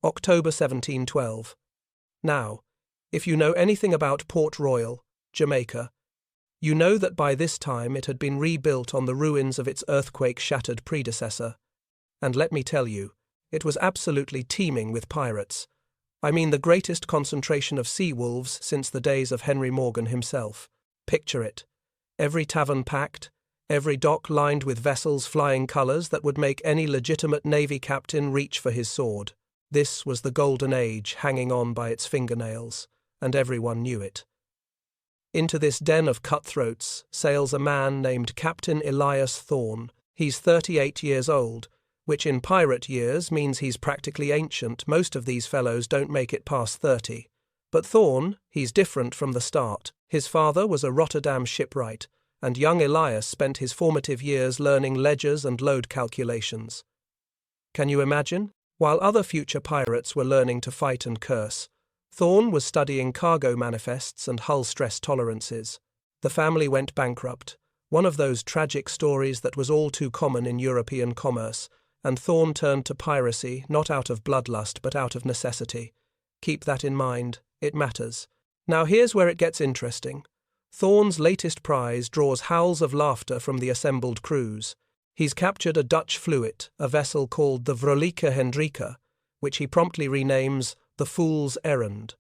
October 1712. Now, if you know anything about Port Royal, Jamaica, you know that by this time it had been rebuilt on the ruins of its earthquake-shattered predecessor. And let me tell you, it was absolutely teeming with pirates. I mean the greatest concentration of sea wolves since the days of Henry Morgan himself. Picture it. Every tavern packed, every dock lined with vessels flying colours that would make any legitimate navy captain reach for his sword. This was the golden age hanging on by its fingernails, and everyone knew it. Into this den of cutthroats sails a man named Captain Elias Thorne. He's 38 years old, which in pirate years means he's practically ancient. Most of these fellows don't make it past 30. But Thorne, he's different from the start. His father was a Rotterdam shipwright, and young Elias spent his formative years learning ledgers and load calculations. Can you imagine? While other future pirates were learning to fight and curse, Thorne was studying cargo manifests and hull stress tolerances. The family went bankrupt, one of those tragic stories that was all too common in European commerce, and Thorne turned to piracy not out of bloodlust but out of necessity. Keep that in mind, it matters. Now here's where it gets interesting. Thorne's latest prize draws howls of laughter from the assembled crews. He's captured a Dutch fluit, a vessel called the Vrolijke Hendrika, which he promptly renames the Fool's Errand.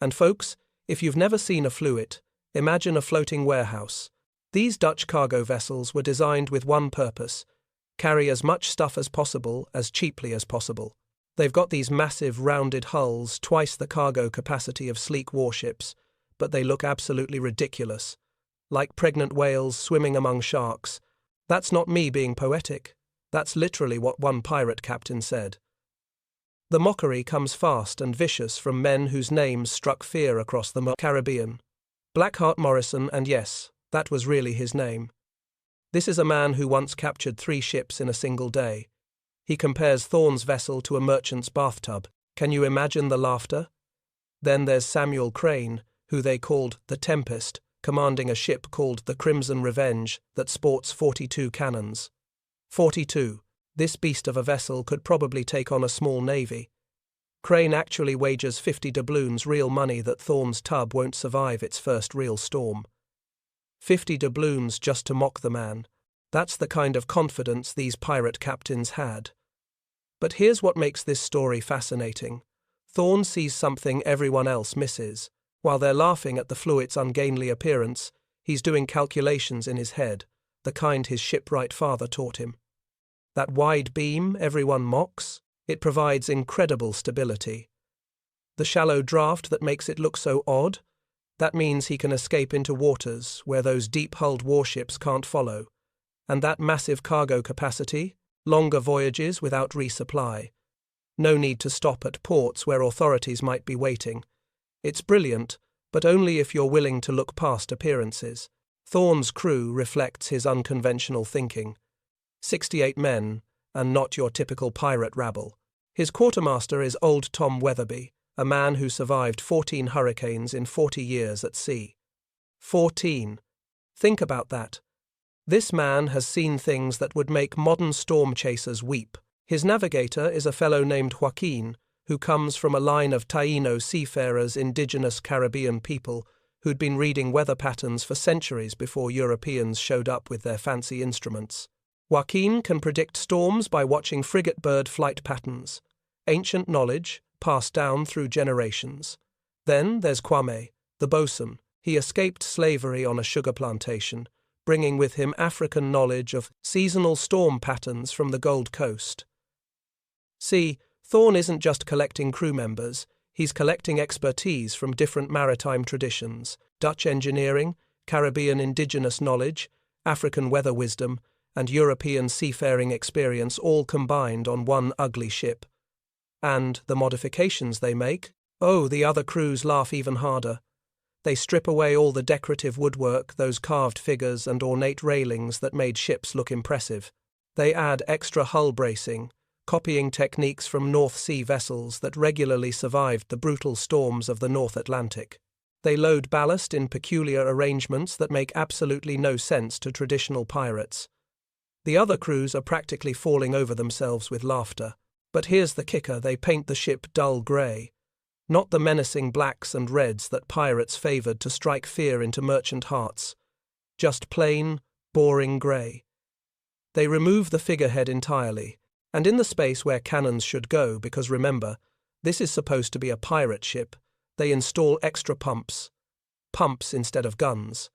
And folks, if you've never seen a fluit, imagine a floating warehouse. These Dutch cargo vessels were designed with one purpose: carry as much stuff as possible, as cheaply as possible. They've got these massive rounded hulls, twice the cargo capacity of sleek warships, but they look absolutely ridiculous. Like pregnant whales swimming among sharks. That's not me being poetic. That's literally what one pirate captain said. The mockery comes fast and vicious from men whose names struck fear across the Caribbean. Blackheart Morrison, and yes, that was really his name. This is a man who once captured 3 ships in a single day. He compares Thorne's vessel to a merchant's bathtub. Can you imagine the laughter? Then there's Samuel Crane, who they called the Tempest, commanding a ship called the Crimson Revenge that sports 42 cannons. 42. This beast of a vessel could probably take on a small navy. Crane actually wagers 50 doubloons real money that Thorne's tub won't survive its first real storm. 50 doubloons just to mock the man. That's the kind of confidence these pirate captains had. But here's what makes this story fascinating. Thorne sees something everyone else misses. While they're laughing at the fluit's ungainly appearance, he's doing calculations in his head, the kind his shipwright father taught him. That wide beam everyone mocks, it provides incredible stability. The shallow draft that makes it look so odd, that means he can escape into waters where those deep-hulled warships can't follow. And that massive cargo capacity, longer voyages without resupply. No need to stop at ports where authorities might be waiting. It's brilliant, but only if you're willing to look past appearances. Thorne's crew reflects his unconventional thinking. 68 men, and not your typical pirate rabble. His quartermaster is old Tom Weatherby, a man who survived 14 hurricanes in 40 years at sea. 14. Think about that. This man has seen things that would make modern storm chasers weep. His navigator is a fellow named Joaquin, who comes from a line of Taino seafarers, indigenous Caribbean people, who'd been reading weather patterns for centuries before Europeans showed up with their fancy instruments. Joaquin can predict storms by watching frigate bird flight patterns, ancient knowledge passed down through generations. Then there's Kwame, the bosun. He escaped slavery on a sugar plantation, bringing with him African knowledge of seasonal storm patterns from the Gold Coast. See, Thorne isn't just collecting crew members, he's collecting expertise from different maritime traditions, Dutch engineering, Caribbean indigenous knowledge, African weather wisdom, and European seafaring experience all combined on one ugly ship. And the modifications they make? Oh, the other crews laugh even harder. They strip away all the decorative woodwork, those carved figures and ornate railings that made ships look impressive. They add extra hull bracing, copying techniques from North Sea vessels that regularly survived the brutal storms of the North Atlantic. They load ballast in peculiar arrangements that make absolutely no sense to traditional pirates. The other crews are practically falling over themselves with laughter. But here's the kicker, they paint the ship dull grey. Not the menacing blacks and reds that pirates favoured to strike fear into merchant hearts. Just plain, boring grey. They remove the figurehead entirely, and in the space where cannons should go, because remember, this is supposed to be a pirate ship, they install extra pumps. Pumps instead of guns.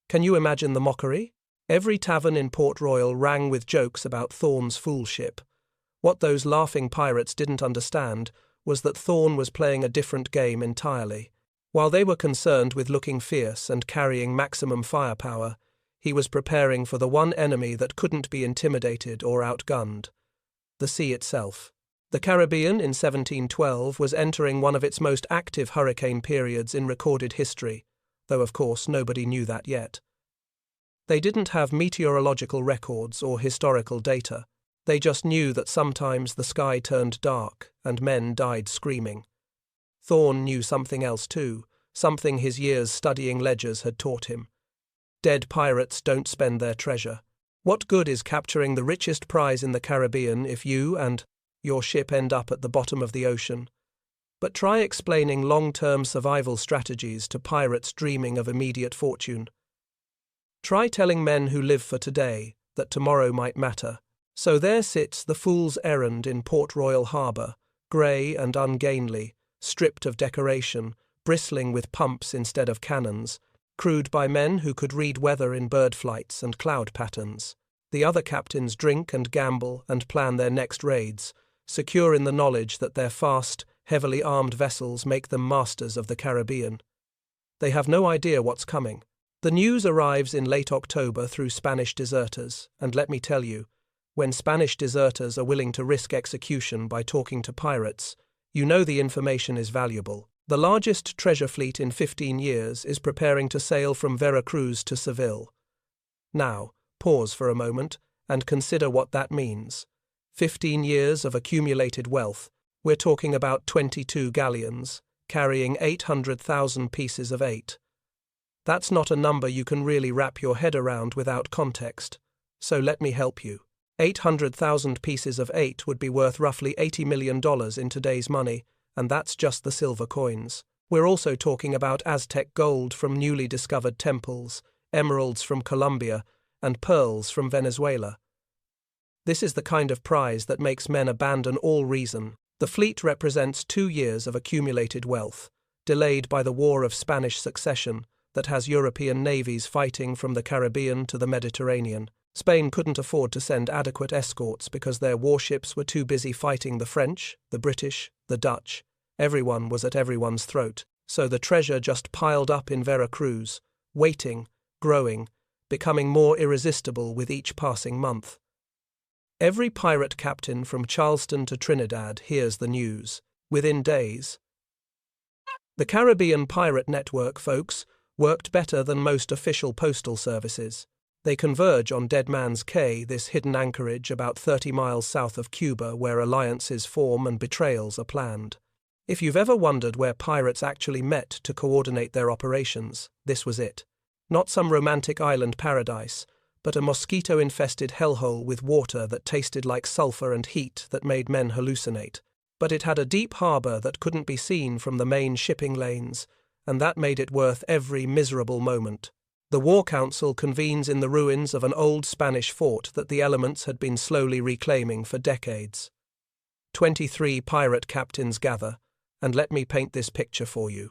Can you imagine the mockery? Every tavern in Port Royal rang with jokes about Thorne's foolship. What those laughing pirates didn't understand was that Thorne was playing a different game entirely. While they were concerned with looking fierce and carrying maximum firepower, he was preparing for the one enemy that couldn't be intimidated or outgunned: the sea itself. The Caribbean in 1712 was entering one of its most active hurricane periods in recorded history, though of course nobody knew that yet. They didn't have meteorological records or historical data. They just knew that sometimes the sky turned dark and men died screaming. Thorne knew something else too, something his years studying ledgers had taught him. Dead pirates don't spend their treasure. What good is capturing the richest prize in the Caribbean if you and your ship end up at the bottom of the ocean? But try explaining long-term survival strategies to pirates dreaming of immediate fortune. Try telling men who live for today that tomorrow might matter. So there sits the fool's errand in Port Royal Harbour, grey and ungainly, stripped of decoration, bristling with pumps instead of cannons, crewed by men who could read weather in bird flights and cloud patterns. The other captains drink and gamble and plan their next raids, secure in the knowledge that their fast, heavily armed vessels make them masters of the Caribbean. They have no idea what's coming. The news arrives in late October through Spanish deserters, and let me tell you, when Spanish deserters are willing to risk execution by talking to pirates, you know the information is valuable. The largest treasure fleet in 15 years is preparing to sail from Veracruz to Seville. Now, pause for a moment and consider what that means. 15 years of accumulated wealth. We're talking about 22 galleons, carrying 800,000 pieces of eight. That's not a number you can really wrap your head around without context. So let me help you. 800,000 pieces of eight would be worth roughly $80 million in today's money, and that's just the silver coins. We're also talking about Aztec gold from newly discovered temples, emeralds from Colombia, and pearls from Venezuela. This is the kind of prize that makes men abandon all reason. The fleet represents 2 years of accumulated wealth, delayed by the War of Spanish Succession that has European navies fighting from the Caribbean to the Mediterranean. Spain couldn't afford to send adequate escorts because their warships were too busy fighting the French, the British, the Dutch. Everyone was at everyone's throat, so the treasure just piled up in Veracruz, waiting, growing, becoming more irresistible with each passing month. Every pirate captain from Charleston to Trinidad hears the news, within days. The Caribbean Pirate Network, folks, worked better than most official postal services. They converge on Dead Man's Cay, this hidden anchorage about 30 miles south of Cuba where alliances form and betrayals are planned. If you've ever wondered where pirates actually met to coordinate their operations, this was it. Not some romantic island paradise, but a mosquito-infested hellhole with water that tasted like sulfur and heat that made men hallucinate. But it had a deep harbor that couldn't be seen from the main shipping lanes, and that made it worth every miserable moment. The War Council convenes in the ruins of an old Spanish fort that the elements had been slowly reclaiming for decades. 23 pirate captains gather, and let me paint this picture for you.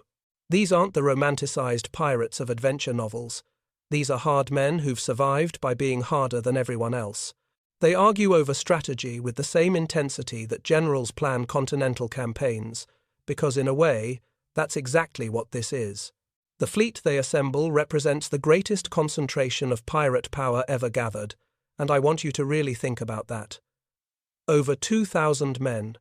These aren't the romanticized pirates of adventure novels. These are hard men who've survived by being harder than everyone else. They argue over strategy with the same intensity that generals plan continental campaigns, because in a way, that's exactly what this is. The fleet they assemble represents the greatest concentration of pirate power ever gathered, and I want you to really think about that. Over 2,000 men,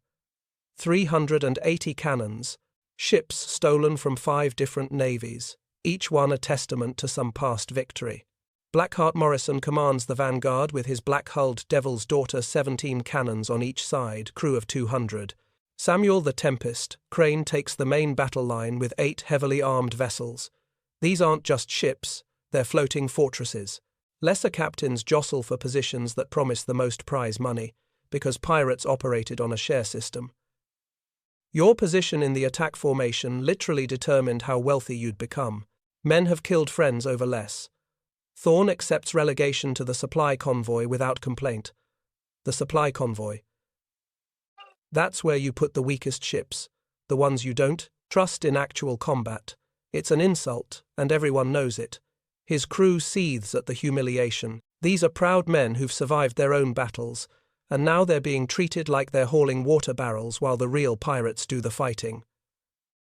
380 cannons, ships stolen from 5 different navies, each one a testament to some past victory. Blackheart Morrison commands the vanguard with his black-hulled Devil's Daughter 17 cannons on each side, crew of 200. Samuel the Tempest, Crane takes the main battle line with 8 heavily armed vessels. These aren't just ships, they're floating fortresses. Lesser captains jostle for positions that promise the most prize money, because pirates operated on a share system. Your position in the attack formation literally determined how wealthy you'd become. Men have killed friends over less. Thorne accepts relegation to the supply convoy without complaint. The supply convoy. That's where you put the weakest ships, the ones you don't trust in actual combat. It's an insult, and everyone knows it. His crew seethes at the humiliation. These are proud men who've survived their own battles, and now they're being treated like they're hauling water barrels while the real pirates do the fighting.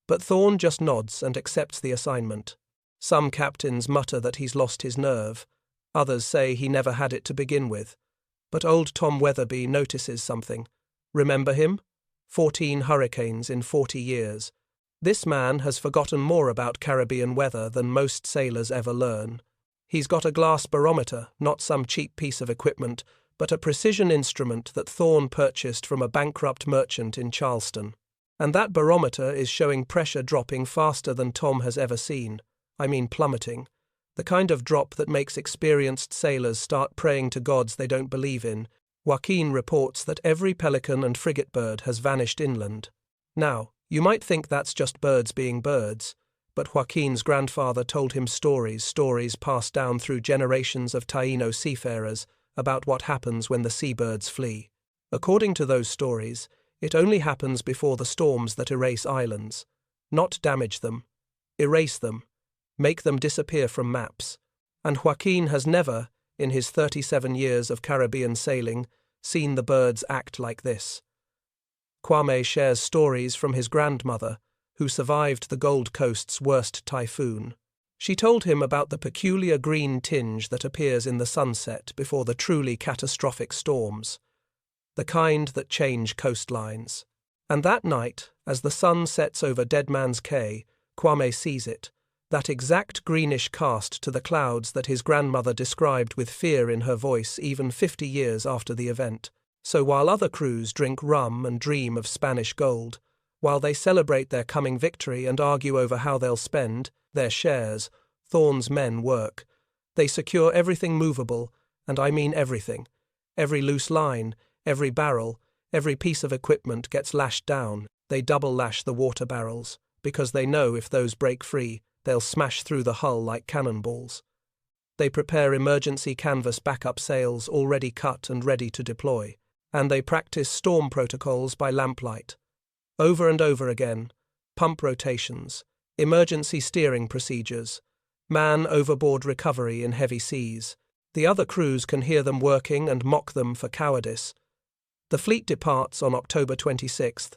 But Thorne just nods and accepts the assignment. Some captains mutter that he's lost his nerve. Others say he never had it to begin with. But old Tom Weatherby notices something. Remember him? 14 hurricanes in 40 years. This man has forgotten more about Caribbean weather than most sailors ever learn. He's got a glass barometer, not some cheap piece of equipment, but a precision instrument that Thorne purchased from a bankrupt merchant in Charleston. And that barometer is showing pressure dropping faster than Tom has ever seen. I mean plummeting. The kind of drop that makes experienced sailors start praying to gods they don't believe in. Joaquin reports that every pelican and frigate bird has vanished inland. Now, you might think that's just birds being birds, but Joaquin's grandfather told him stories passed down through generations of Taino seafarers about what happens when the seabirds flee. According to those stories, it only happens before the storms that erase islands. Not damage them. Erase them. Make them disappear from maps. And Joaquin has never, in his 37 years of Caribbean sailing, seen the birds act like this. Kwame shares stories from his grandmother, who survived the Gold Coast's worst typhoon. She told him about the peculiar green tinge that appears in the sunset before the truly catastrophic storms, the kind that change coastlines. And that night, as the sun sets over Dead Man's Cay, Kwame sees it, that exact greenish cast to the clouds that his grandmother described with fear in her voice even 50 years after the event. So while other crews drink rum and dream of Spanish gold, while they celebrate their coming victory and argue over how they'll spend their shares, Thorne's men work. They secure everything movable, and I mean everything. Every loose line, every barrel, every piece of equipment gets lashed down. They double lash the water barrels, because they know if those break free, they'll smash through the hull like cannonballs. They prepare emergency canvas backup sails already cut and ready to deploy, and they practice storm protocols by lamplight. Over and over again, pump rotations, emergency steering procedures, man overboard recovery in heavy seas. The other crews can hear them working and mock them for cowardice. The fleet departs on October 26th.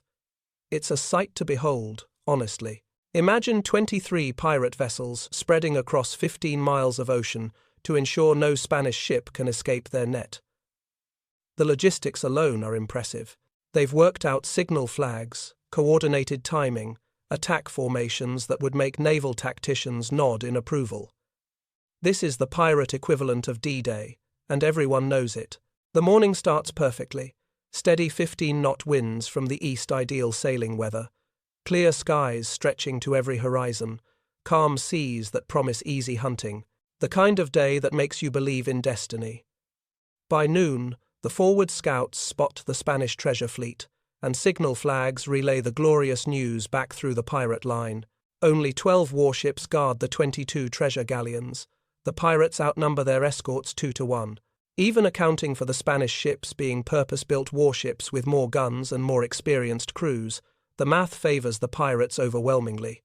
It's a sight to behold, honestly. Imagine 23 pirate vessels spreading across 15 miles of ocean to ensure no Spanish ship can escape their net. The logistics alone are impressive. They've worked out signal flags, coordinated timing, attack formations that would make naval tacticians nod in approval. This is the pirate equivalent of D-Day, and everyone knows it. The morning starts perfectly. Steady 15-knot winds from the east, ideal sailing weather. Clear skies stretching to every horizon. Calm seas that promise easy hunting. The kind of day that makes you believe in destiny. By noon, the forward scouts spot the Spanish treasure fleet, and signal flags relay the glorious news back through the pirate line. Only 12 warships guard the 22 treasure galleons. The pirates outnumber their escorts 2-1. Even accounting for the Spanish ships being purpose-built warships with more guns and more experienced crews, the math favors the pirates overwhelmingly.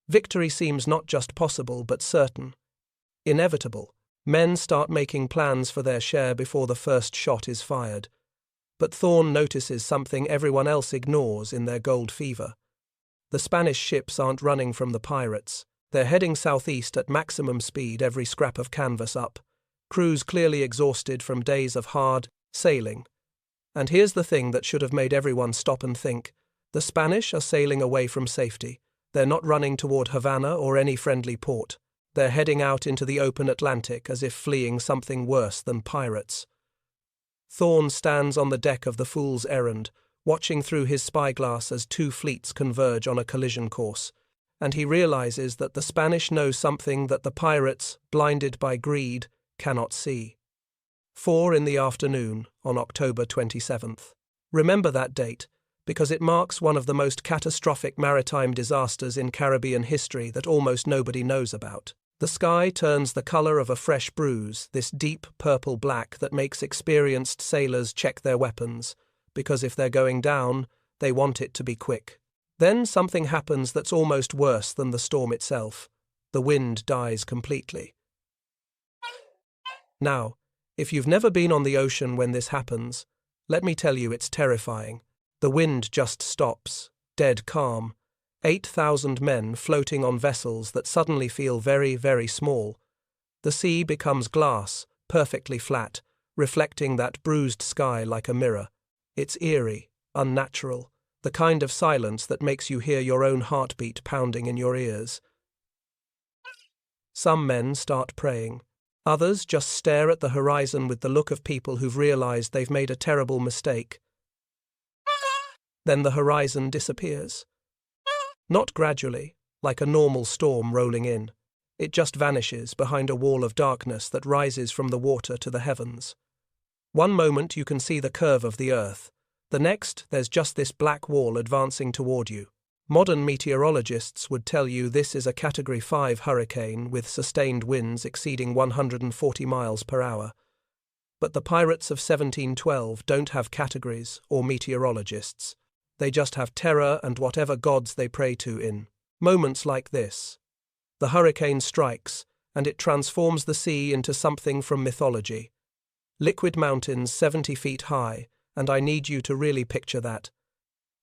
Victory seems not just possible but certain. Inevitable. Men start making plans for their share before the first shot is fired. But Thorne notices something everyone else ignores in their gold fever. The Spanish ships aren't running from the pirates. They're heading southeast at maximum speed, every scrap of canvas up. Crews clearly exhausted from days of hard sailing. And here's the thing that should have made everyone stop and think. The Spanish are sailing away from safety. They're not running toward Havana or any friendly port. They're heading out into the open Atlantic as if fleeing something worse than pirates. Thorne stands on the deck of the Fool's Errand, watching through his spyglass as two fleets converge on a collision course, and he realizes that the Spanish know something that the pirates, blinded by greed, cannot see. 4 in the afternoon on October 27th. Remember that date, because it marks one of the most catastrophic maritime disasters in Caribbean history that almost nobody knows about. The sky turns the color of a fresh bruise, this deep purple-black that makes experienced sailors check their weapons, because if they're going down, they want it to be quick. Then something happens that's almost worse than the storm itself. The wind dies completely. Now, if you've never been on the ocean when this happens, let me tell you it's terrifying. The wind just stops, dead calm. 8,000 men floating on vessels that suddenly feel very, very small. The sea becomes glass, perfectly flat, reflecting that bruised sky like a mirror. It's eerie, unnatural, the kind of silence that makes you hear your own heartbeat pounding in your ears. Some men start praying. Others just stare at the horizon with the look of people who've realized they've made a terrible mistake. Then the horizon disappears. Not gradually, like a normal storm rolling in. It just vanishes behind a wall of darkness that rises from the water to the heavens. One moment you can see the curve of the earth. The next, there's just this black wall advancing toward you. Modern meteorologists would tell you this is a Category 5 hurricane with sustained winds exceeding 140 miles per hour. But the pirates of 1712 don't have categories or meteorologists. They just have terror and whatever gods they pray to in moments like this. The hurricane strikes, and it transforms the sea into something from mythology. Liquid mountains 70 feet high, and I need you to really picture that.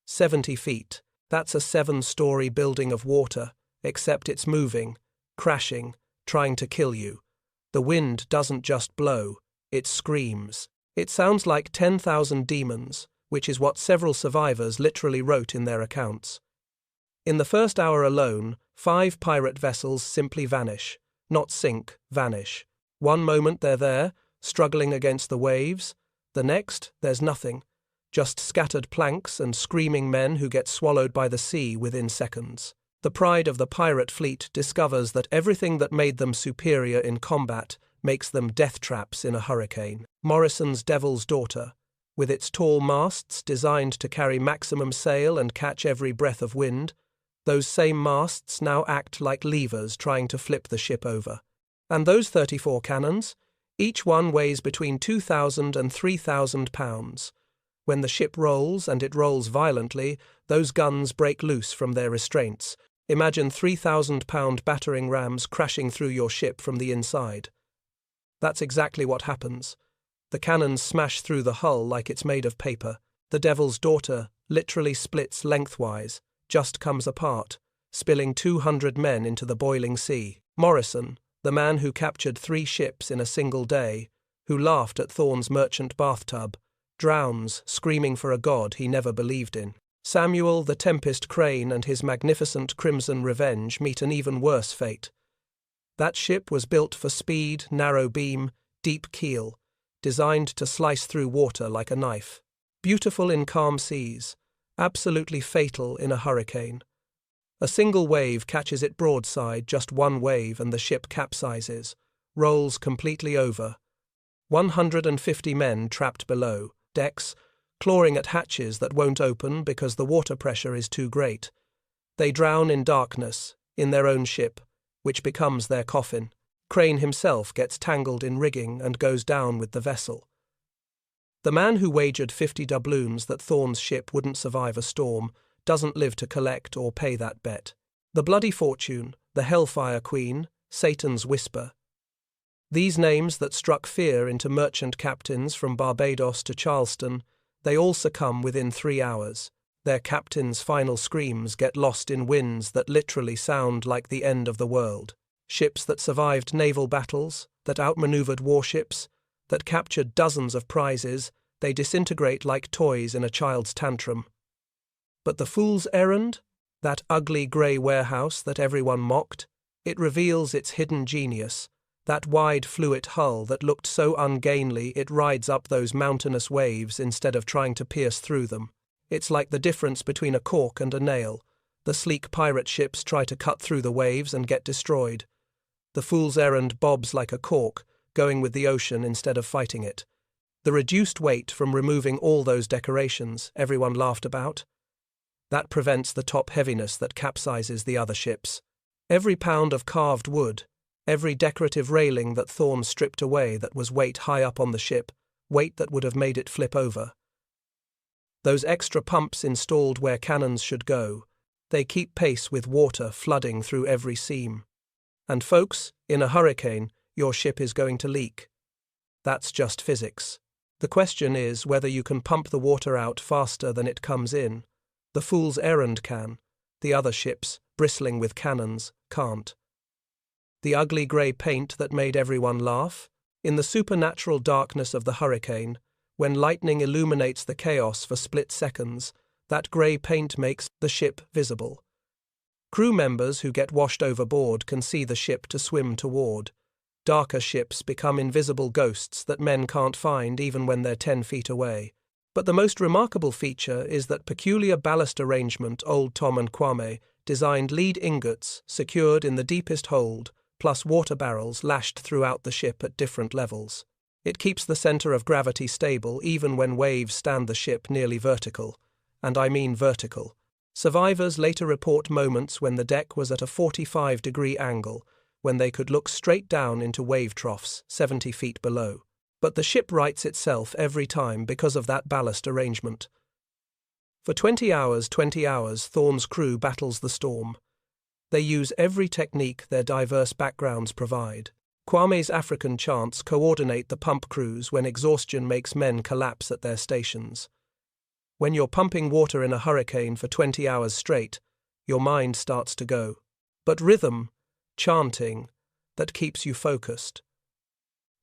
70 feet. That's a 7-story building of water, except it's moving, crashing, trying to kill you. The wind doesn't just blow, it screams. It sounds like 10,000 demons, which is what several survivors literally wrote in their accounts. In the first hour alone, 5 pirate vessels simply vanish. Not sink, vanish. One moment they're there, struggling against the waves. The next, there's nothing. Just scattered planks and screaming men who get swallowed by the sea within seconds. The pride of the pirate fleet discovers that everything that made them superior in combat makes them death traps in a hurricane. Morrison's Devil's Daughter, with its tall masts designed to carry maximum sail and catch every breath of wind, those same masts now act like levers trying to flip the ship over. And those 34 cannons? Each one weighs between 2,000 and 3,000 pounds. When the ship rolls, and it rolls violently, those guns break loose from their restraints. Imagine 3,000-pound battering rams crashing through your ship from the inside. That's exactly what happens. The cannons smash through the hull like it's made of paper. The Devil's Daughter literally splits lengthwise, just comes apart, spilling 200 men into the boiling sea. Morrison, the man who captured 3 ships in a single day, who laughed at Thorne's merchant bathtub, drowns, screaming for a god he never believed in. Samuel the Tempest Crane and his magnificent Crimson Revenge meet an even worse fate. That ship was built for speed, narrow beam, deep keel, designed to slice through water like a knife. Beautiful in calm seas, absolutely fatal in a hurricane. A single wave catches it broadside, just one wave, and the ship capsizes, rolls completely over. 150 men trapped below, decks, clawing at hatches that won't open because the water pressure is too great. They drown in darkness, in their own ship, which becomes their coffin. Crane himself gets tangled in rigging and goes down with the vessel. The man who wagered 50 doubloons that Thorne's ship wouldn't survive a storm doesn't live to collect or pay that bet. The Bloody Fortune, the Hellfire Queen, Satan's Whisper. These names that struck fear into merchant captains from Barbados to Charleston, they all succumb within 3 hours. Their captains' final screams get lost in winds that literally sound like the end of the world. Ships that survived naval battles, that outmaneuvered warships, that captured dozens of prizes, they disintegrate like toys in a child's tantrum. But the Fool's Errand, that ugly grey warehouse that everyone mocked, it reveals its hidden genius. That wide fluid hull that looked so ungainly it rides up those mountainous waves instead of trying to pierce through them. It's like the difference between a cork and a nail. The sleek pirate ships try to cut through the waves and get destroyed. The Fool's Errand bobs like a cork, going with the ocean instead of fighting it. The reduced weight from removing all those decorations everyone laughed about? That prevents the top heaviness that capsizes the other ships. Every pound of carved wood, every decorative railing that Thorn stripped away that was weight high up on the ship, weight that would have made it flip over. Those extra pumps installed where cannons should go, they keep pace with water flooding through every seam. And folks, in a hurricane, your ship is going to leak. That's just physics. The question is whether you can pump the water out faster than it comes in. The fool's errand can. The other ships, bristling with cannons, can't. The ugly grey paint that made everyone laugh? In the supernatural darkness of the hurricane, when lightning illuminates the chaos for split seconds, that grey paint makes the ship visible. Crew members who get washed overboard can see the ship to swim toward. Darker ships become invisible ghosts that men can't find even when they're 10 feet away. But the most remarkable feature is that peculiar ballast arrangement old Tom and Kwame designed lead ingots secured in the deepest hold, plus water barrels lashed throughout the ship at different levels. It keeps the center of gravity stable even when waves stand the ship nearly vertical. And I mean vertical. Survivors later report moments when the deck was at a 45-degree angle, when they could look straight down into wave troughs 70 feet below. But the ship rights itself every time because of that ballast arrangement. For 20 hours, Thorn's crew battles the storm. They use every technique their diverse backgrounds provide. Kwame's African chants coordinate the pump crews when exhaustion makes men collapse at their stations. When you're pumping water in a hurricane for 20 hours straight, your mind starts to go. But rhythm, chanting, that keeps you focused.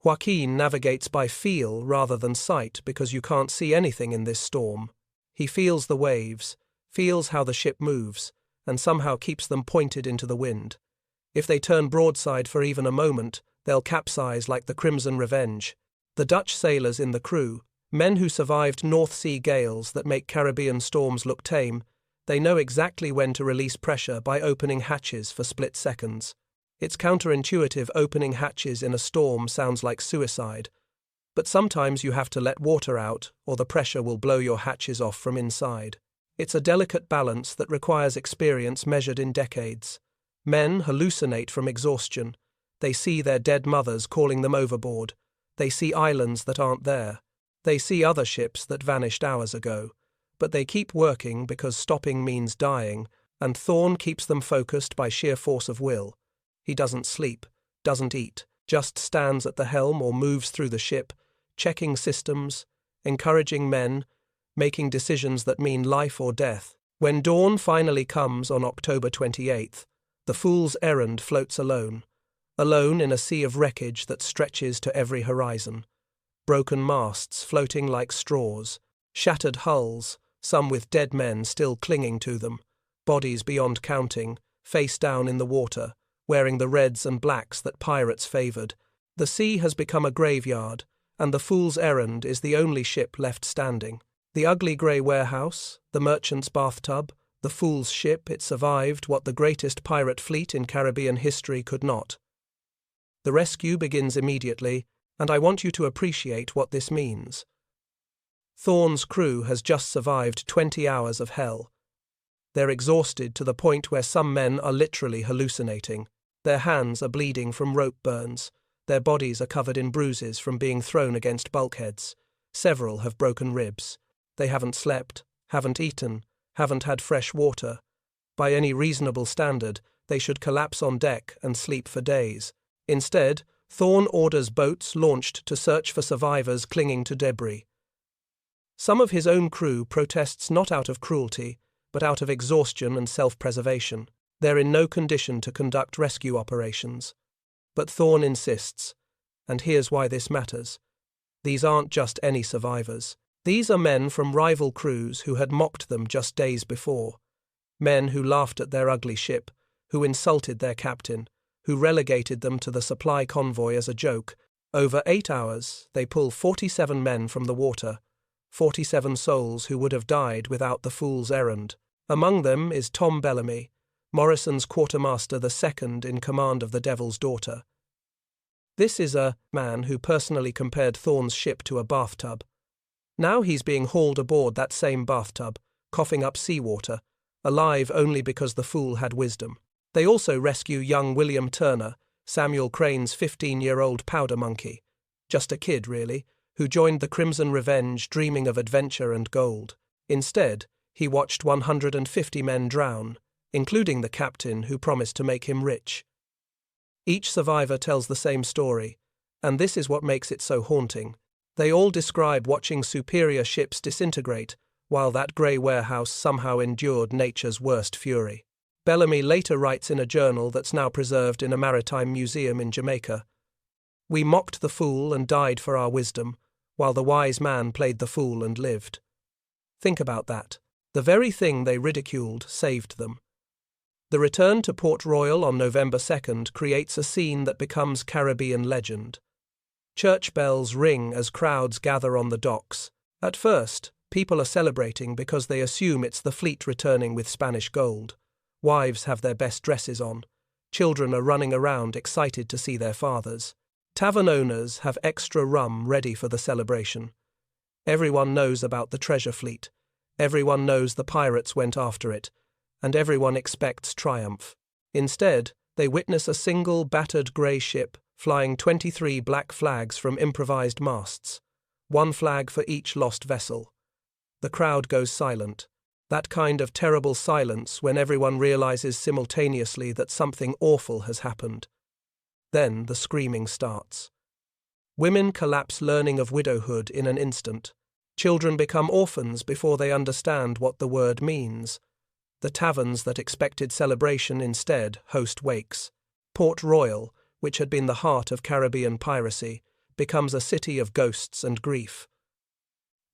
Joaquin navigates by feel rather than sight because you can't see anything in this storm. He feels the waves, feels how the ship moves, and somehow keeps them pointed into the wind. If they turn broadside for even a moment, they'll capsize like the Crimson Revenge. The Dutch sailors in the crew, men who survived North Sea gales that make Caribbean storms look tame, they know exactly when to release pressure by opening hatches for split seconds. It's counterintuitive. Opening hatches in a storm sounds like suicide, but sometimes you have to let water out or the pressure will blow your hatches off from inside. It's a delicate balance that requires experience measured in decades. Men hallucinate from exhaustion. They see their dead mothers calling them overboard. They see islands that aren't there. They see other ships that vanished hours ago. But they keep working because stopping means dying, and Thorn keeps them focused by sheer force of will. He doesn't sleep, doesn't eat, just stands at the helm or moves through the ship, checking systems, encouraging men, making decisions that mean life or death. When dawn finally comes on October 28th, the fool's errand floats alone in a sea of wreckage that stretches to every horizon. Broken masts floating like straws, shattered hulls, some with dead men still clinging to them, bodies beyond counting, face down in the water, wearing the reds and blacks that pirates favored. The sea has become a graveyard, and the fool's errand is the only ship left standing. The ugly grey warehouse, the merchant's bathtub, the fool's ship, it survived what the greatest pirate fleet in Caribbean history could not. The rescue begins immediately, and I want you to appreciate what this means. Thorn's crew has just survived 20 hours of hell. They're exhausted to the point where some men are literally hallucinating. Their hands are bleeding from rope burns. Their bodies are covered in bruises from being thrown against bulkheads. Several have broken ribs. They haven't slept, haven't eaten, haven't had fresh water. By any reasonable standard, they should collapse on deck and sleep for days. Instead, Thorn orders boats launched to search for survivors clinging to debris. Some of his own crew protests not out of cruelty, but out of exhaustion and self-preservation. They're in no condition to conduct rescue operations. But Thorn insists, and here's why this matters. These aren't just any survivors. These are men from rival crews who had mocked them just days before. Men who laughed at their ugly ship, who insulted their captain, who relegated them to the supply convoy as a joke. Over 8 hours, they pull 47 men from the water, 47 souls who would have died without the fool's errand. Among them is Tom Bellamy, Morrison's quartermaster, the second in command of the Devil's Daughter. This is a man who personally compared Thorne's ship to a bathtub. Now he's being hauled aboard that same bathtub, coughing up seawater, alive only because the fool had wisdom. They also rescue young William Turner, Samuel Crane's 15-year-old powder monkey. Just a kid, really, who joined the Crimson Revenge dreaming of adventure and gold. Instead, he watched 150 men drown, including the captain who promised to make him rich. Each survivor tells the same story, and this is what makes it so haunting. They all describe watching superior ships disintegrate, while that grey warehouse somehow endured nature's worst fury. Bellamy later writes in a journal that's now preserved in a maritime museum in Jamaica, "We mocked the fool and died for our wisdom, while the wise man played the fool and lived." Think about that. The very thing they ridiculed saved them. The return to Port Royal on November 2nd creates a scene that becomes Caribbean legend. Church bells ring as crowds gather on the docks. At first, people are celebrating because they assume it's the fleet returning with Spanish gold. Wives have their best dresses on. Children are running around excited to see their fathers. Tavern owners have extra rum ready for the celebration. Everyone knows about the treasure fleet. Everyone knows the pirates went after it. And everyone expects triumph. Instead, they witness a single battered grey ship flying 23 black flags from improvised masts, one flag for each lost vessel. The crowd goes silent. That kind of terrible silence when everyone realizes simultaneously that something awful has happened. Then the screaming starts. Women collapse learning of widowhood in an instant. Children become orphans before they understand what the word means. The taverns that expected celebration instead host wakes. Port Royal, which had been the heart of Caribbean piracy, becomes a city of ghosts and grief.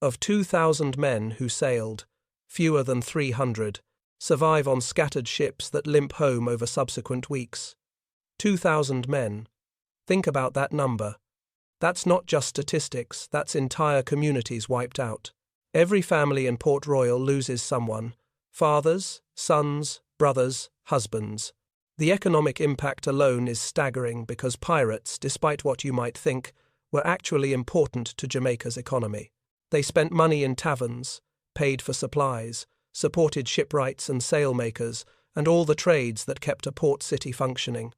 Of 2,000 men who sailed, fewer than 300 survive on scattered ships that limp home over subsequent weeks. 2,000 men. Think about that number. That's not just statistics, that's entire communities wiped out. Every family in Port Royal loses someone. Fathers, sons, brothers, husbands. The economic impact alone is staggering because pirates, despite what you might think, were actually important to Jamaica's economy. They spent money in taverns, paid for supplies, supported shipwrights and sailmakers, and all the trades that kept a port city functioning.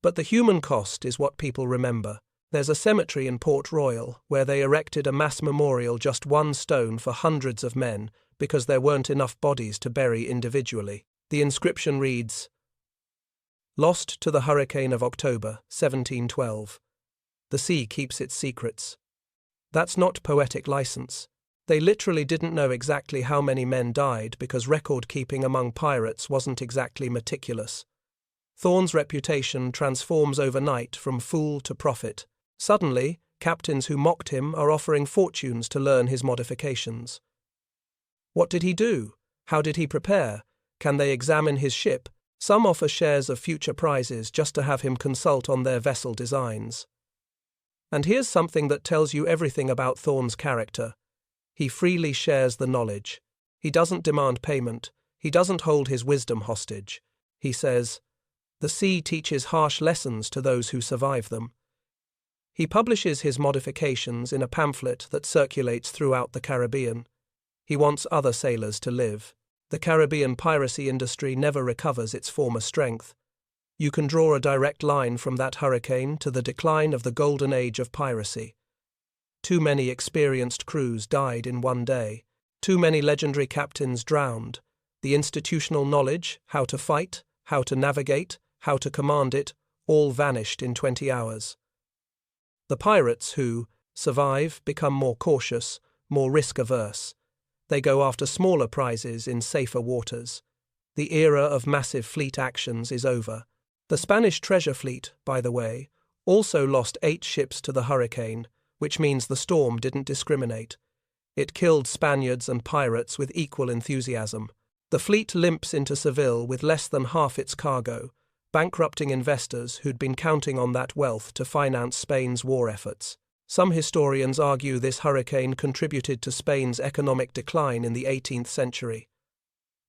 But the human cost is what people remember. There's a cemetery in Port Royal where they erected a mass memorial just one stone for hundreds of men because there weren't enough bodies to bury individually. The inscription reads, "Lost to the hurricane of October, 1712. The sea keeps its secrets." That's not poetic license. They literally didn't know exactly how many men died because record-keeping among pirates wasn't exactly meticulous. Thorne's reputation transforms overnight from fool to prophet. Suddenly, captains who mocked him are offering fortunes to learn his modifications. What did he do? How did he prepare? Can they examine his ship? Some offer shares of future prizes just to have him consult on their vessel designs. And here's something that tells you everything about Thorne's character. He freely shares the knowledge. He doesn't demand payment. He doesn't hold his wisdom hostage. He says, "The sea teaches harsh lessons to those who survive them." He publishes his modifications in a pamphlet that circulates throughout the Caribbean. He wants other sailors to live. The Caribbean piracy industry never recovers its former strength. You can draw a direct line from that hurricane to the decline of the golden age of piracy. Too many experienced crews died in one day. Too many legendary captains drowned. The institutional knowledge, how to fight, how to navigate, how to command it, all vanished in 20 hours. The pirates who survive become more cautious, more risk-averse. They go after smaller prizes in safer waters. The era of massive fleet actions is over. The Spanish treasure fleet, by the way, also lost 8 ships to the hurricane, which means the storm didn't discriminate. It killed Spaniards and pirates with equal enthusiasm. The fleet limps into Seville with less than half its cargo, bankrupting investors who'd been counting on that wealth to finance Spain's war efforts. Some historians argue this hurricane contributed to Spain's economic decline in the 18th century.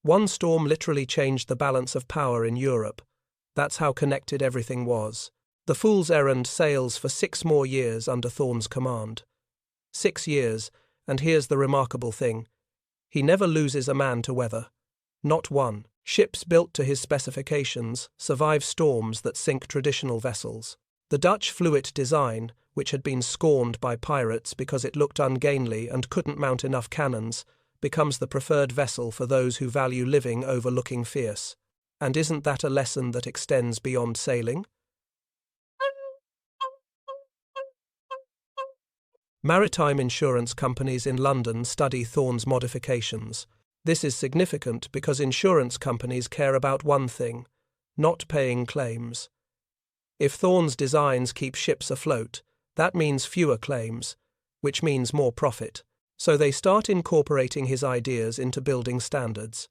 One storm literally changed the balance of power in Europe. That's how connected everything was. The Fool's Errand sails for 6 more years under Thorn's command. 6 years, and here's the remarkable thing. He never loses a man to weather. Not one. Ships built to his specifications survive storms that sink traditional vessels. The Dutch Fluit design, which had been scorned by pirates because it looked ungainly and couldn't mount enough cannons, becomes the preferred vessel for those who value living over looking fierce. And isn't that a lesson that extends beyond sailing? Maritime insurance companies in London study Thorn's modifications. This is significant because insurance companies care about one thing: not paying claims. If Thorn's designs keep ships afloat, that means fewer claims, which means more profit. So they start incorporating his ideas into building standards.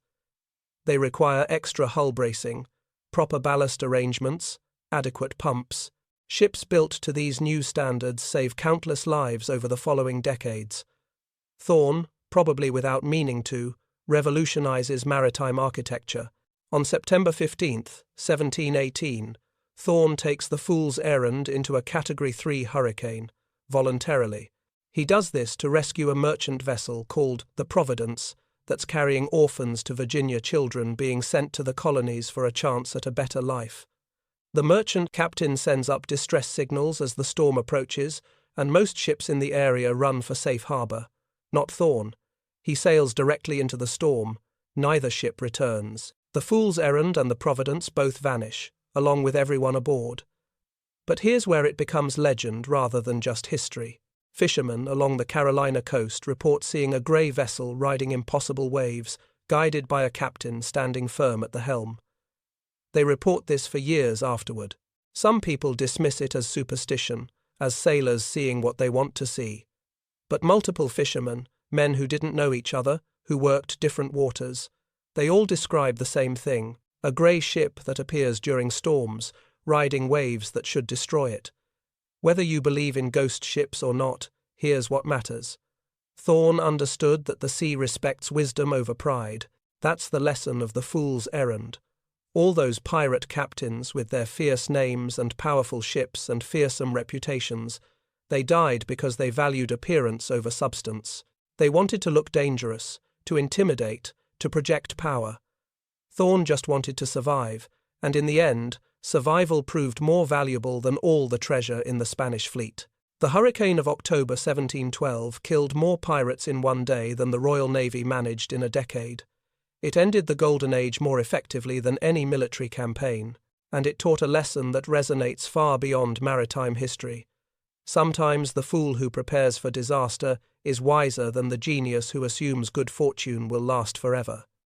They require extra hull bracing, proper ballast arrangements, adequate pumps. Ships built to these new standards save countless lives over the following decades. Thorn, probably without meaning to, revolutionizes maritime architecture. On September 15, 1718, Thorn takes the Fool's Errand into a Category 3 hurricane, voluntarily. He does this to rescue a merchant vessel called the Providence that's carrying orphans to Virginia children being sent to the colonies for a chance at a better life. The merchant captain sends up distress signals as the storm approaches, and most ships in the area run for safe harbor. Not Thorn. He sails directly into the storm. Neither ship returns. The Fool's Errand and the Providence both vanish, along with everyone aboard. But here's where it becomes legend rather than just history. Fishermen along the Carolina coast report seeing a grey vessel riding impossible waves, guided by a captain standing firm at the helm. They report this for years afterward. Some people dismiss it as superstition, as sailors seeing what they want to see. But multiple fishermen, men who didn't know each other, who worked different waters, they all describe the same thing: a grey ship that appears during storms, riding waves that should destroy it. Whether you believe in ghost ships or not, here's what matters. Thorn understood that the sea respects wisdom over pride. That's the lesson of the Fool's Errand. All those pirate captains with their fierce names and powerful ships and fearsome reputations, they died because they valued appearance over substance. They wanted to look dangerous, to intimidate, to project power. Thorn just wanted to survive, and in the end, survival proved more valuable than all the treasure in the Spanish fleet. The hurricane of October 1712 killed more pirates in one day than the Royal Navy managed in a decade. It ended the Golden Age more effectively than any military campaign, and it taught a lesson that resonates far beyond maritime history. Sometimes the fool who prepares for disaster is wiser than the genius who assumes good fortune will last forever.